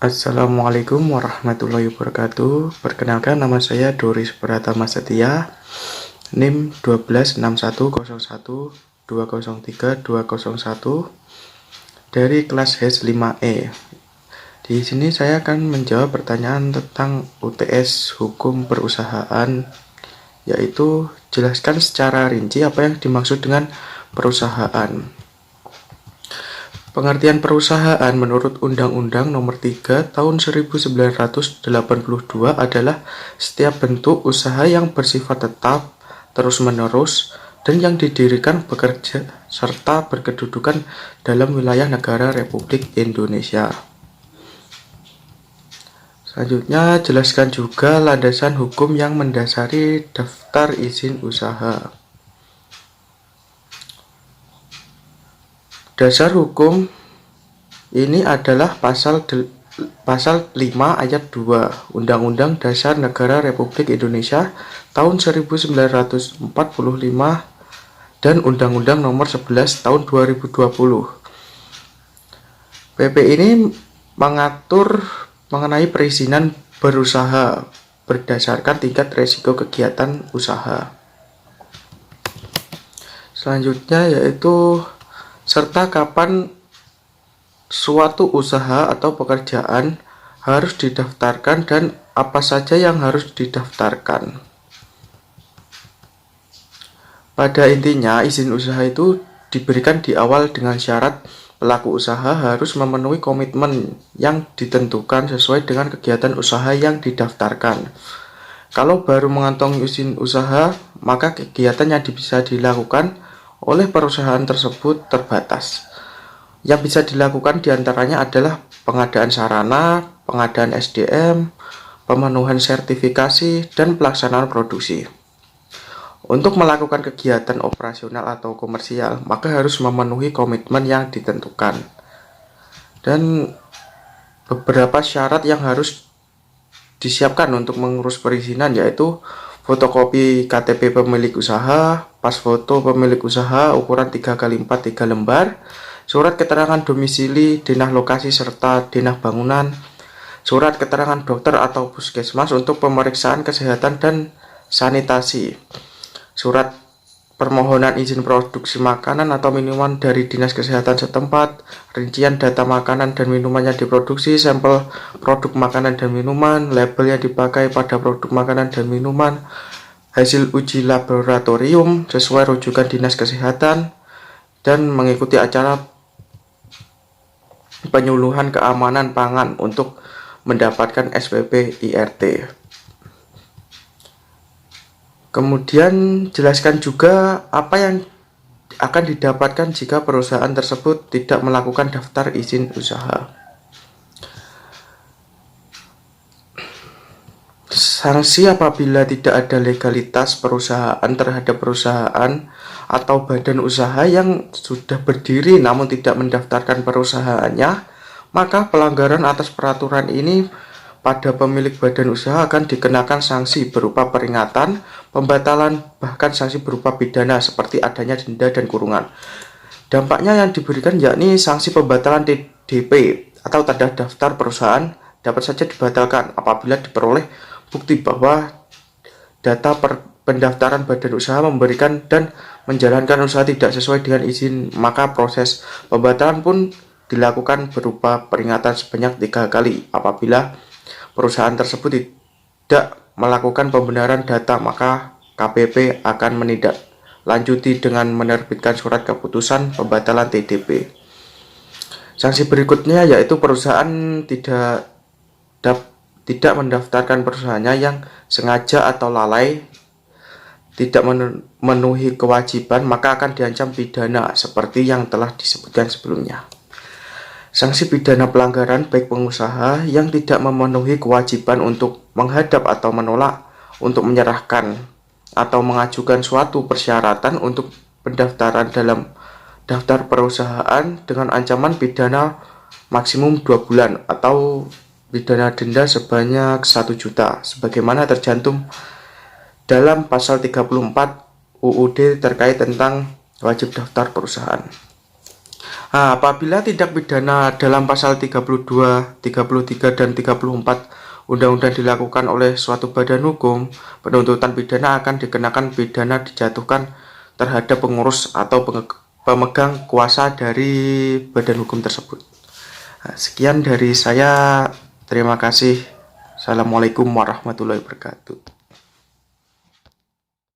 Assalamualaikum warahmatullahi wabarakatuh. Perkenalkan, nama saya Doris Pratama Setia, NIM 1261201203201 dari kelas HES 5E. Di sini saya akan menjawab pertanyaan tentang UTS Hukum Perusahaan, yaitu jelaskan secara rinci apa yang dimaksud dengan perusahaan. Pengertian perusahaan menurut Undang-Undang Nomor 3 Tahun 1982 adalah setiap bentuk usaha yang bersifat tetap, terus-menerus, dan yang didirikan, bekerja, serta berkedudukan dalam wilayah negara Republik Indonesia. Selanjutnya, jelaskan juga landasan hukum yang mendasari daftar izin usaha. Dasar hukum ini adalah pasal 5 ayat 2 Undang-Undang Dasar Negara Republik Indonesia tahun 1945 dan Undang-Undang Nomor 11 tahun 2020. PP ini mengatur mengenai perizinan berusaha berdasarkan tingkat risiko kegiatan usaha. Selanjutnya yaitu serta kapan suatu usaha atau pekerjaan harus didaftarkan dan apa saja yang harus didaftarkan. Pada intinya, izin usaha itu diberikan di awal dengan syarat pelaku usaha harus memenuhi komitmen yang ditentukan sesuai dengan kegiatan usaha yang didaftarkan. Kalau baru mengantongi izin usaha, maka kegiatan yang bisa dilakukan oleh perusahaan tersebut terbatas. Yang bisa dilakukan diantaranya adalah pengadaan sarana, pengadaan SDM, pemenuhan sertifikasi, dan pelaksanaan produksi. Untuk melakukan kegiatan operasional atau komersial, maka harus memenuhi komitmen yang ditentukan. Dan beberapa syarat yang harus disiapkan untuk mengurus perizinan yaitu fotokopi KTP pemilik usaha, pas foto pemilik usaha ukuran 3x4 3 lembar, surat keterangan domisili, denah lokasi serta denah bangunan, surat keterangan dokter atau puskesmas untuk pemeriksaan kesehatan dan sanitasi, surat permohonan izin produksi makanan atau minuman dari Dinas Kesehatan setempat, rincian data makanan dan minuman yang diproduksi, sampel produk makanan dan minuman, label yang dipakai pada produk makanan dan minuman, hasil uji laboratorium sesuai rujukan Dinas Kesehatan, dan mengikuti acara penyuluhan keamanan pangan untuk mendapatkan SPP IRT. Kemudian jelaskan juga apa yang akan didapatkan jika perusahaan tersebut tidak melakukan daftar izin usaha. Sanksi apabila tidak ada legalitas perusahaan terhadap perusahaan atau badan usaha yang sudah berdiri namun tidak mendaftarkan perusahaannya, maka pelanggaran atas peraturan ini pada pemilik badan usaha akan dikenakan sanksi berupa peringatan, pembatalan, bahkan sanksi berupa pidana seperti adanya denda dan kurungan. Dampaknya yang diberikan yakni sanksi pembatalan TDP atau tanda daftar perusahaan dapat saja dibatalkan apabila diperoleh bukti bahwa data pendaftaran badan usaha memberikan dan menjalankan usaha tidak sesuai dengan izin, maka proses pembatalan pun dilakukan berupa peringatan sebanyak 3 kali. Apabila perusahaan tersebut tidak melakukan pembenaran data, maka KPP akan menindaklanjuti dengan menerbitkan surat keputusan pembatalan TDP. Sanksi berikutnya yaitu perusahaan tidak mendaftarkan perusahaannya yang sengaja atau lalai tidak memenuhi kewajiban, maka akan diancam pidana seperti yang telah disebutkan sebelumnya. Sanksi pidana pelanggaran baik pengusaha yang tidak memenuhi kewajiban untuk menghadap atau menolak untuk menyerahkan atau mengajukan suatu persyaratan untuk pendaftaran dalam daftar perusahaan dengan ancaman pidana maksimum 2 bulan atau pidana denda sebanyak 1 juta sebagaimana tercantum dalam pasal 34 UUD terkait tentang wajib daftar perusahaan. Nah, apabila tindak pidana dalam pasal 32, 33, dan 34 Undang-Undang dilakukan oleh suatu badan hukum, penuntutan pidana akan dikenakan pidana dijatuhkan terhadap pengurus atau pemegang kuasa dari badan hukum tersebut. Nah, sekian dari saya. Terima kasih. Assalamualaikum warahmatullahi wabarakatuh.